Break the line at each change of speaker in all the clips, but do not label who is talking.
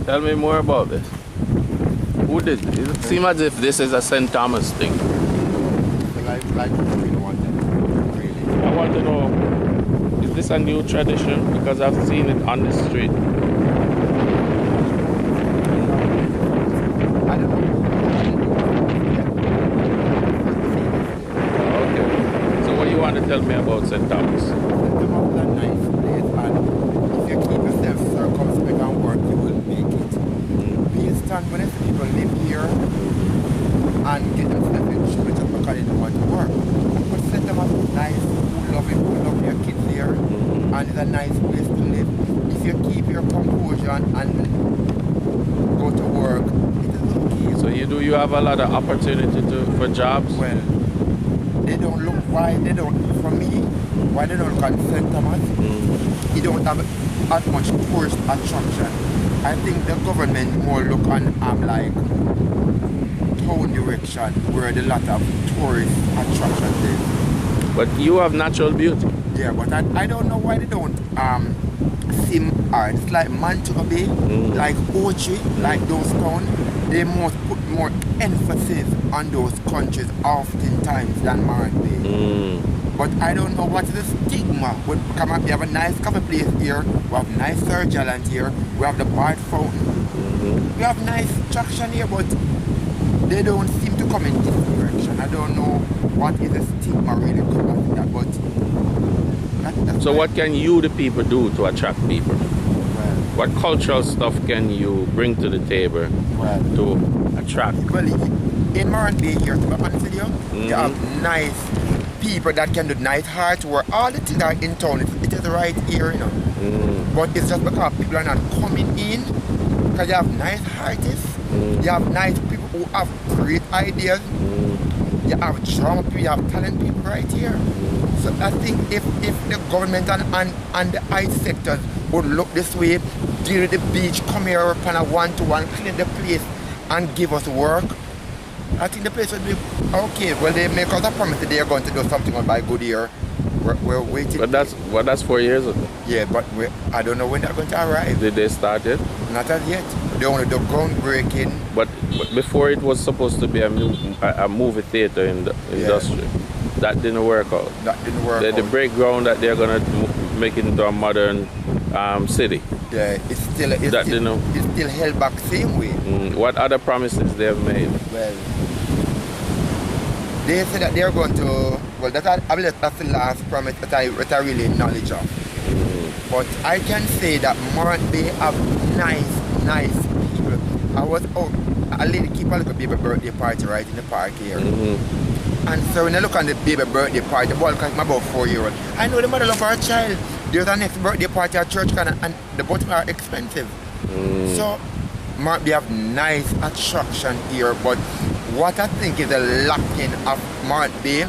Tell me more about this. Who did this? It seems as if this is a St. Thomas thing.
Like really want it. Really.
I want to know, is this a new tradition? Because I've seen it on the street.
I don't know.
Okay. So what do you want to tell me about St. Thomas?
St. Thomas is a nice place, and if you keep yourself circumspect and work, you will make it. Based on when people live here and get themselves in trouble just because they don't want to work. But St. Thomas is nice, who love your kids here, and it's a nice place to live. If you keep your composure and go to work, it is okay.
So you have a lot of opportunity for jobs?
Well, they don't look why they don't, for me, why they don't look at St. Thomas, you don't have as much tourist attraction. I think the government more look on like town direction where the lot of tourist attractions is.
But you have natural beauty.
Yeah, but I don't know why they don't sim art. It's like Montego Bay, like Ochi, like those towns. They must put more emphasis on those countries oftentimes than Morant Bay. But I don't know what is the stigma. We have a nice coffee place here, we have nice Surge Island here, we have the Bart Fountain. We have nice attraction here, but they don't seem to come in this direction. I don't know what is the stigma really coming with that, but
so what can you, the people, do to attract people?
Well,
what cultural stuff can you bring to the table to attract?
Well, in Morant Bay here, to be honest with you, you have nice people that can do nice artwork. All the things that are in town, it is right here, you know. But it's just because people are not coming in, because you have nice artists, you have nice people who have great ideas, you have drama people, you have talent people right here. So I think if the government and the art sectors would look this way, deal with the beach, come here upon a one-to-one, clean the place and give us work, I think the place would be okay. Well, they make us a promise that they are going to do something on by good year. We're waiting.
But that's 4 years ago.
Yeah, but I don't know when they're going to arrive.
Did they start it?
Not as yet. They only do groundbreaking.
But before it was supposed to be a movie theater in the industry. That didn't work out.
That didn't work out.
The break ground that they're going to make it into a modern city.
Yeah, it's still held back same way.
What other promises they have made?
Well, they said that they're going to, well, I believe that's the last promise that I really knowledge of. But I can say that Morant Bay have nice people. I was out, a lady keep a little baby birthday party right in the park here. And so when I look on the baby birthday party, the boy comes about 4-year-old. I know the mother love her child, there's a next birthday party at church and the bottles are expensive. So Mark, they have nice attraction here, but what I think is the lacking of Morant Bay,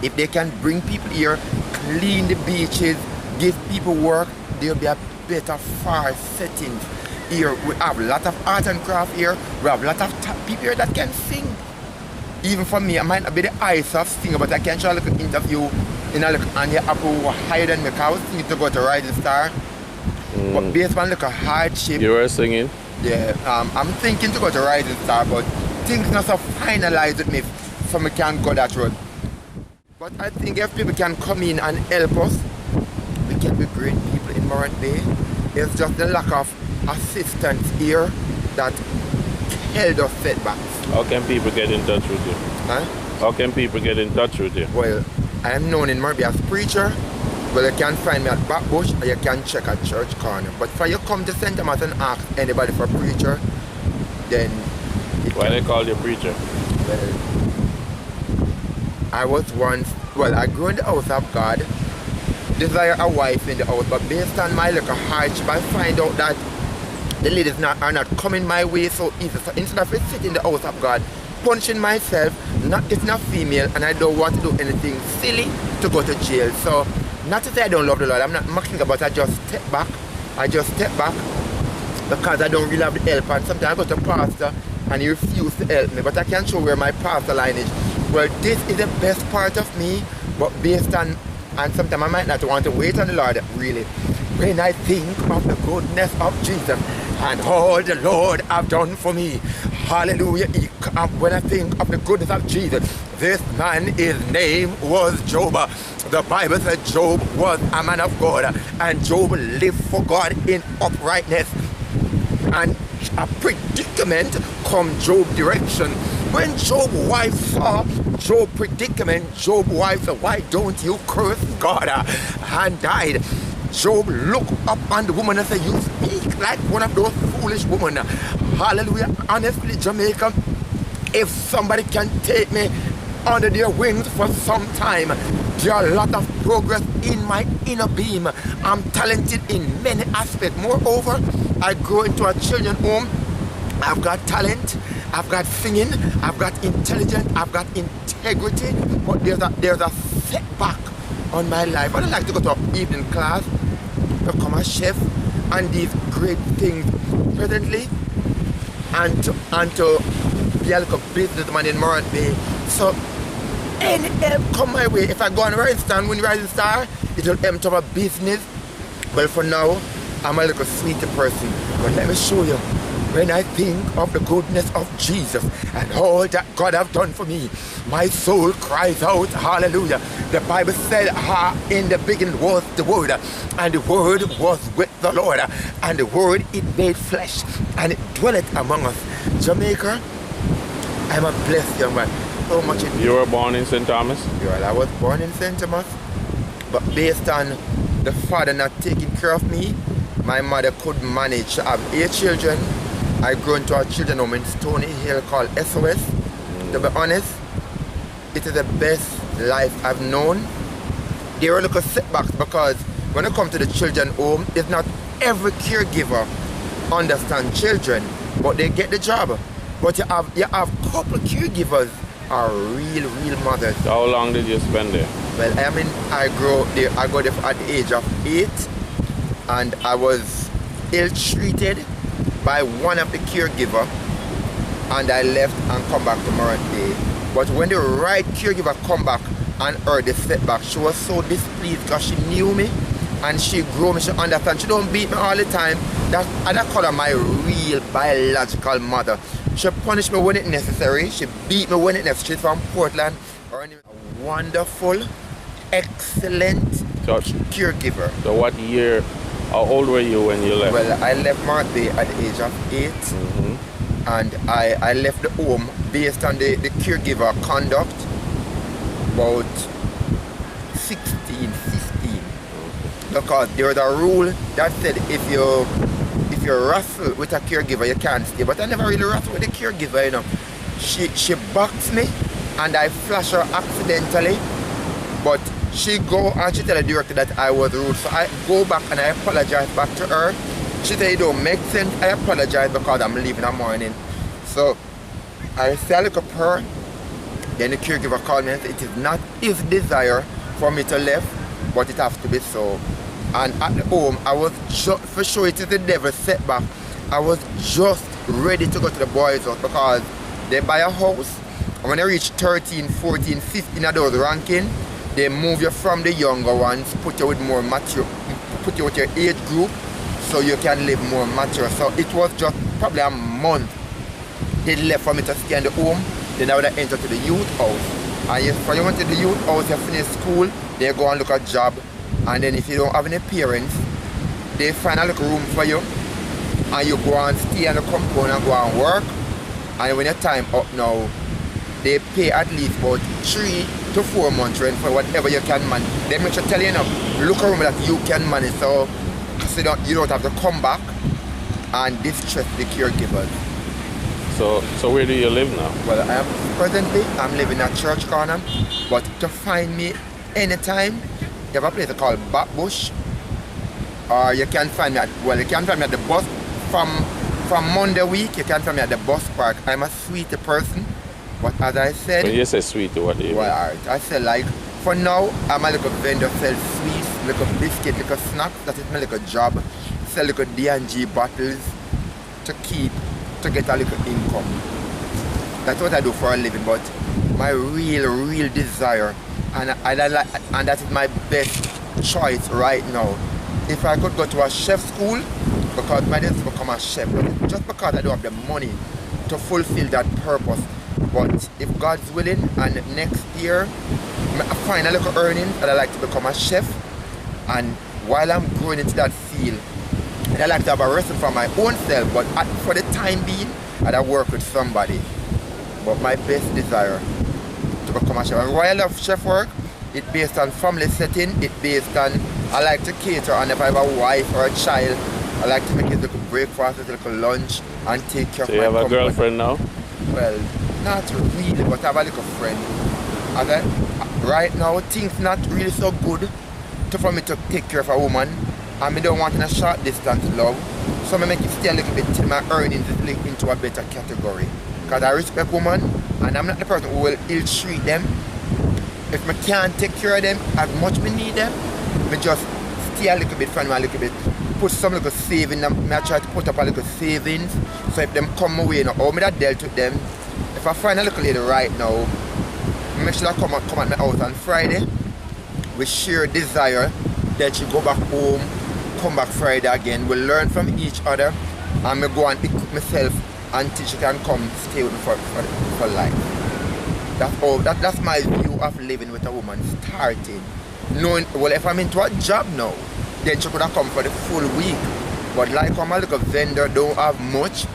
if they can bring people here, clean the beaches, give people work, there'll be a better far settings here. We have a lot of art and craft here. We have a lot of people here that can sing. Even for me, I might not be the highest of singer, but I can try a little interview in a little and the apple higher than me. I was thinking to go to Rising Star. But based on like a hardship.
You were singing?
Yeah, I'm thinking to go to Rising Star, but things not so finalized with me so I can go that road. But I think if people can come in and help us, we can be great people in Morant Bay. It's just the lack of assistance here that held us setbacks.
How can people get in touch with you?
Huh?
How can people get in touch with you?
Well, I am known in Morant Bay as preacher. Well, you can find me at Backbush or you can check at Church Corner. But if you come to St. Thomas and ask anybody for preacher, then...
Why they call you preacher?
Well, I was once... Well, I grew in the house of God, desire a wife in the house, but based on my little hardship, I find out that the ladies are not coming my way so easy. So instead of sitting in the house of God, punching myself, not getting a female, and I don't want to do anything silly to go to jail. So, not to say I don't love the Lord, I'm not mocking about it, I just step back. I just step back because I don't really have the help. And sometimes I go to pastor and he refuses to help me, but I can show where my pastor line is. Well, this is the best part of me, but based on, and sometimes I might not want to wait on the Lord, really. When I think of the goodness of Jesus and all the Lord have done for me, hallelujah, when I think of the goodness of Jesus, this man, his name was Job. The Bible said Job was a man of God, and Job lived for God in uprightness. And a predicament come Job's direction. When Job's wife saw Job's predicament, Job's wife said, why don't you curse God? And died. Job looked up on the woman and said, you speak like one of those foolish women. Hallelujah. Honestly, Jamaica, if somebody can take me under their wings for some time, there are a lot of progress in my inner being. I'm talented in many aspects. Moreover, I go into a children's home. I've got talent, I've got singing, I've got intelligence, I've got integrity, but there's a setback on my life. I don't like to go to an evening class, become a chef, and these great things presently, and to be a little businessman in Morant Bay. So any help come my way. If I go on Rising Star, win Rising Star, it will empty my business. Well, for now, I'm a little sweeter person. But let me show you. When I think of the goodness of Jesus and all that God have done for me, my soul cries out, hallelujah. The Bible said, in the beginning was the Word, and the Word was with the Lord, and the Word, it made flesh, and it dwelleth among us. Jamaica, I'm a blessed young man. So much
you were born in St. Thomas?
Well, I was born in St. Thomas, but based on the father not taking care of me, my mother could manage to have 8 children. I grew into a children's home in Stony Hill called SOS. To be honest, it is the best life I've known. There are little setbacks because when I come to the children's home, it's not every caregiver understands children, but they get the job. But you have couple caregivers are real mothers.
So how long did you spend there?
Well, I go there at the age of 8, and I was ill-treated by one of the caregiver, and I left and come back to Morant Bay. But when the right caregiver come back and heard the setback, she was so displeased because she knew me and she grew me, she understand. She don't beat me all the time. And I call her my real biological mother. She punished me when it's necessary. She beat me when it's necessary. She's from Portland. A wonderful, excellent caregiver.
So what year, how old were you when you left?
Well, I left Morant Bay at the age of 8. And I left the home based on the caregiver conduct about 16, 15. Because there was a rule that said if you wrestle with a caregiver, you can't stay. But I never really wrestled with a caregiver, you know. She boxed me and I flashed her accidentally. But She go and she tell the director that I was rude. So I go back and I apologize back to her. She said it don't make sense. I apologize because I'm leaving in the morning. So I say I look up her. Then the caregiver called me and said it is not his desire for me to leave, but it has to be so. And at the home, I was just, for sure it is the devil's setback. I was just ready to go to the boys' house because they buy a house. And when they reach 13, 14, 15 of those ranking, they move you from the younger ones, put you with more mature, put you with your age group, so you can live more mature. So it was just probably a month they left for me to stay in the home. Then I would have entered to the youth house. And if you went to the youth house, you finish school, they go and look at job. And then if you don't have any parents, they find a little room for you. And you go and stay in the compound and go and work. And when your time up now, they pay at least about 3 to 4 months rent for whatever you can manage. They make sure tell you, look a room that you can manage so you don't have to come back and distress the caregivers.
So where do you live now?
Well, I'm living at Church Corner, but to find me anytime, you have a place called Backbush, or you can find me at the bus from Monday week. You can find me at the bus park. I'm a sweet person, but as I said,
when you say sweet, what do you mean?
Well, I say like for now, I'm a little vendor, sell sweets, little biscuit, little snacks. That is my little job. Sell little D&G bottles to get a little income. That's what I do for a living, but my real desire, and that is my best choice right now. If I could go to a chef school, because my desire to become a chef, just because I don't have the money to fulfill that purpose. But if God's willing, and next year I find a little earning, and I like to become a chef, and while I'm growing into that field, and I like to have a restaurant for my own self, but for the time being, I work with somebody. But my best desire to become a chef. And why I love chef work, it's based on family setting, it's based on, I like to cater, and if I have a wife or a child, I like to make it a little breakfast, a little lunch, and take care of my company.
So you have a girlfriend now?
Well, not really, but I have a little friend. Right now, things not really so good for me to take care of a woman. And I don't want in a short distance love. So I make it stay a little bit till my earnings is linked into a better category. Because I respect women, and I'm not the person who will ill-treat them. If I can't take care of them as much I need them, I just stay a little bit from them a little bit. Put some little savings, I try to put up a little savings. So if them come away, how I dealt with them. If I find a little lady right now, make sure I come at my house on Friday. We share desire that she go back home, come back Friday again. We'll learn from each other, and I go and equip myself until she can come stay with me for life. That's my view of living with a woman, starting. Knowing, well, if I'm into a job now, then she could have come for the full week. But like I'm a little vendor, don't have much.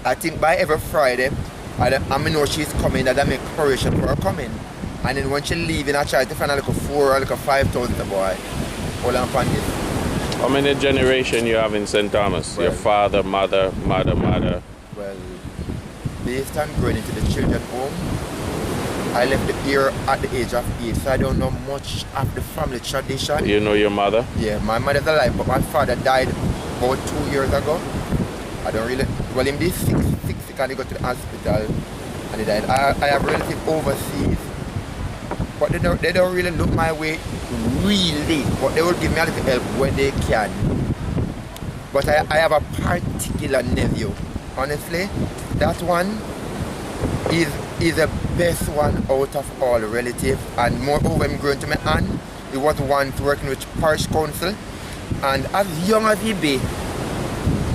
I think by every Friday, I know she's coming, that I make preparation for her coming. And then when she leaving, I try to find a little 4 or a little 5,000 boy. Hold on upon this.
How many generations you have in St. Thomas?
Well,
your father, mother?
Well, based on growing into the children's home, I left the here at the age of 8, so I don't know much of the family tradition.
You know your mother?
Yeah, my mother's alive, but my father died about 2 years ago. I don't really, well, him did 6 and he got to the hospital and he died. I have relatives overseas, but they don't really look my way, really, but they will give me a little help when they can. But I have a particular nephew. Honestly, that one is the best one out of all relatives, and moreover, I'm going to my aunt. He was once working with parish council, and as young as he be,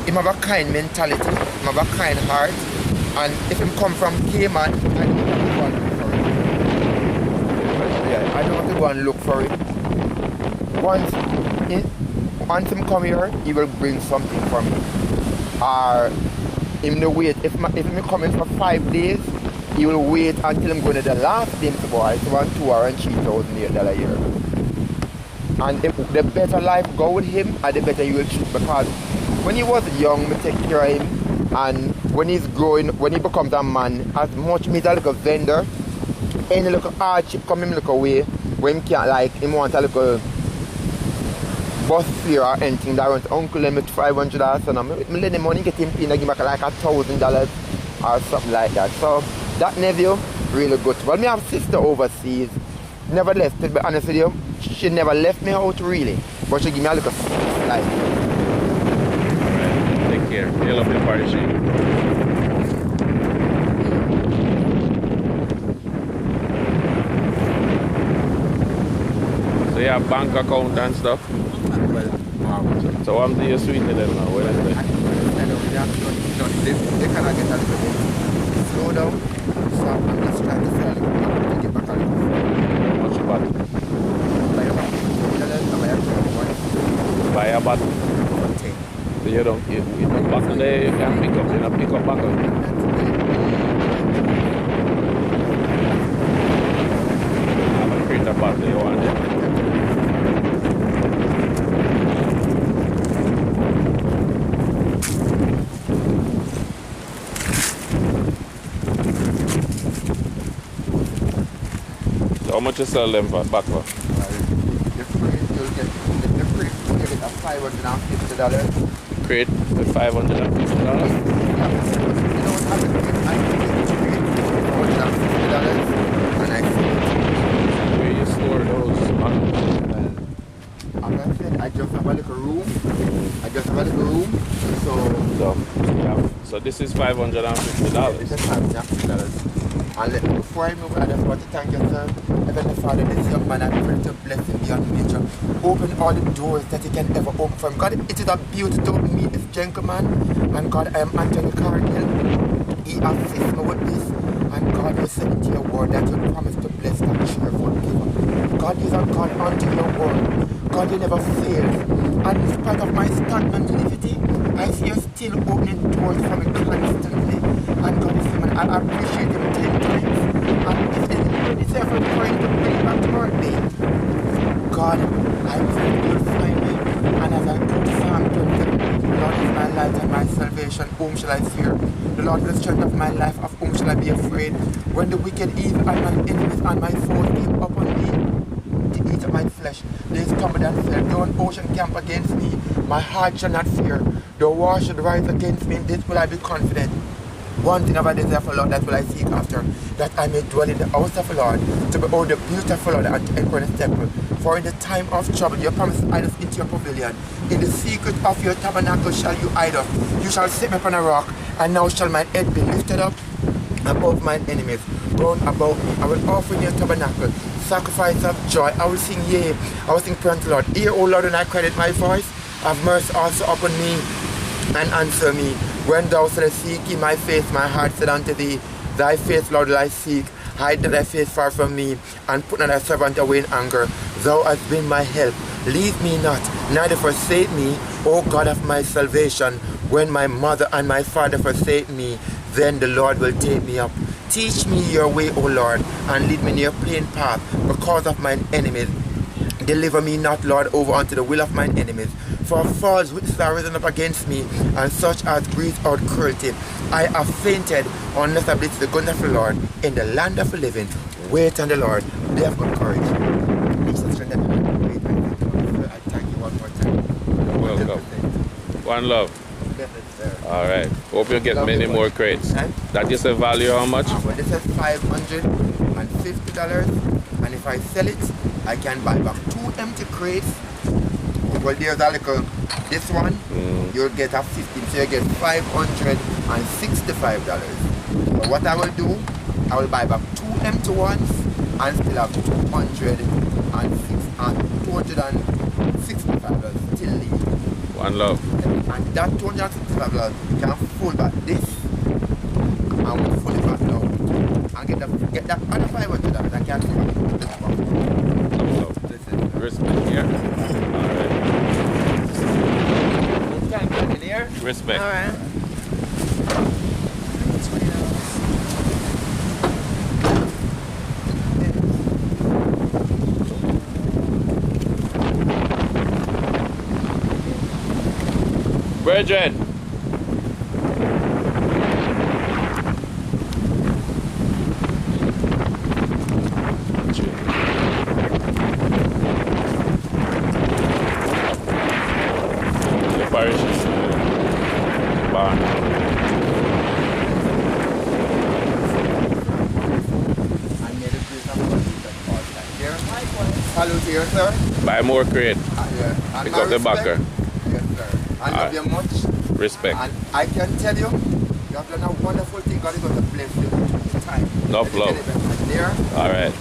he have a kind mentality, he have a kind heart, and if he come from Cayman, I don't have to go and look for it. Once he come here, he will bring something for me. Or him no wait. If he coming for 5 days, he will wait until I'm going to the last day to buy. It's about $2,000 and $3,000 a year. And the better life go with him, and the better you will treat. Because when he was young, we take care of him, and when he's growing, when he becomes a man, as much me as a little vendor, any little hardship come him look away, when he can't like him want a little bus fare or anything that runs uncle limit $500 or something. Me lend him money, get him in and give back like $1,000 or something like that. So that nephew really good. Well, me have sister overseas. Never left, to be honest with you. She never left me out really. But she give me a little like.
Alright, take care. Hail up your party sheet. So you have bank account and stuff?
Well,
So what do you sweeten them now? What is it?
they cannot get a little bit slow down. So I'm just trying to sell to get back a little.
Much bottle? Buy a bottle? So you don't bottle there, you can pick up, you don't pick up bottle. I'm gonna create a bottle you want it. So how much you sell them for bottle?
The free, you'll get a $550.
Crate for $550?
$550. And I
Where you store those?
As I said, I just have a little room.
So this is $550.
This is $550. And before I move, I just want to thank you, sir. Heavenly Father, this young man, I pray to bless him beyond measure. Open all the doors that he can ever open for him. God, it is a beauty to meet this gentleman. And God, I am Anthony Cargill. He assists me with this. And God, you said into your word that you promised to bless that cheerful giver. God, you are God unto your word. God, you never fail. And in spite of my stagnant nativity, I see you still opening doors for me constantly. And God, is man, I appreciate him 10 times. And if anyone is ever trying to bring back to our day, God, I pray you'll find me. And as I put Psalm 20, the Lord is my light and my salvation, whom shall I fear? The Lord is the strength of my life, of whom shall I be afraid? When the wicked evil and my enemies and my foes came upon me, to eat of my flesh, they stumbled and fell. Though an ocean camp against me, my heart shall not fear. Though war should rise against me, in this will I be confident. One thing have I desire for Lord, that will I seek after, that I may dwell in the house of the Lord, to behold the beautiful Lord and to enter His temple. For in the time of trouble, your promise hide us into your pavilion. In the secret of your tabernacle shall you hide us. You shall set me upon a rock, and now shall my head be lifted up above mine enemies. Round about me, I will offer in your tabernacle sacrifice of joy. I will sing yea, I will sing praise to the Lord. Hear, O Lord, when I credit my voice. Have mercy also upon me, and answer me. When thou shalt seek ye my face, my heart said unto thee, thy face, Lord, will I seek. Hide not thy face far from me, and put not thy servant away in anger. Thou hast been my help. Leave me not, neither forsake me, O God of my salvation. When my mother and my father forsake me, then the Lord will take me up. Teach me your way, O Lord, and lead me in your plain path, because of mine enemies. Deliver me not, Lord, over unto the will of mine enemies. For false witnesses are risen up against me, and such as breathe out cruelty. I have fainted unless I bless the goodness of the Lord in the land of the living. Wait on the Lord. They have good courage. I thank you one more time.
Welcome. One love. All right. Hope you get many more crates. That is a value how much?
Well, this is $550, and if I sell it, I can buy back 2 empty crates. Well, there's a little, this one, you'll get a 15, so you get $565. So what I will do, I will buy back 2 empty ones and still have $265 still leave.
One love.
And that $265 can fold back this, and we'll fold it back now. And get that other $500 I can fold back this one.
Respect, yeah. Alright. Respect.
Alright.
Brethren. parish. Barn.
Salute here, sir.
Buy more crate.
Yeah.
Pick up the backer.
Yes, sir. I love you much.
Respect.
And I can tell you, you have done a wonderful thing. God is going to bless you. Time.
Enough love.
There.
All right.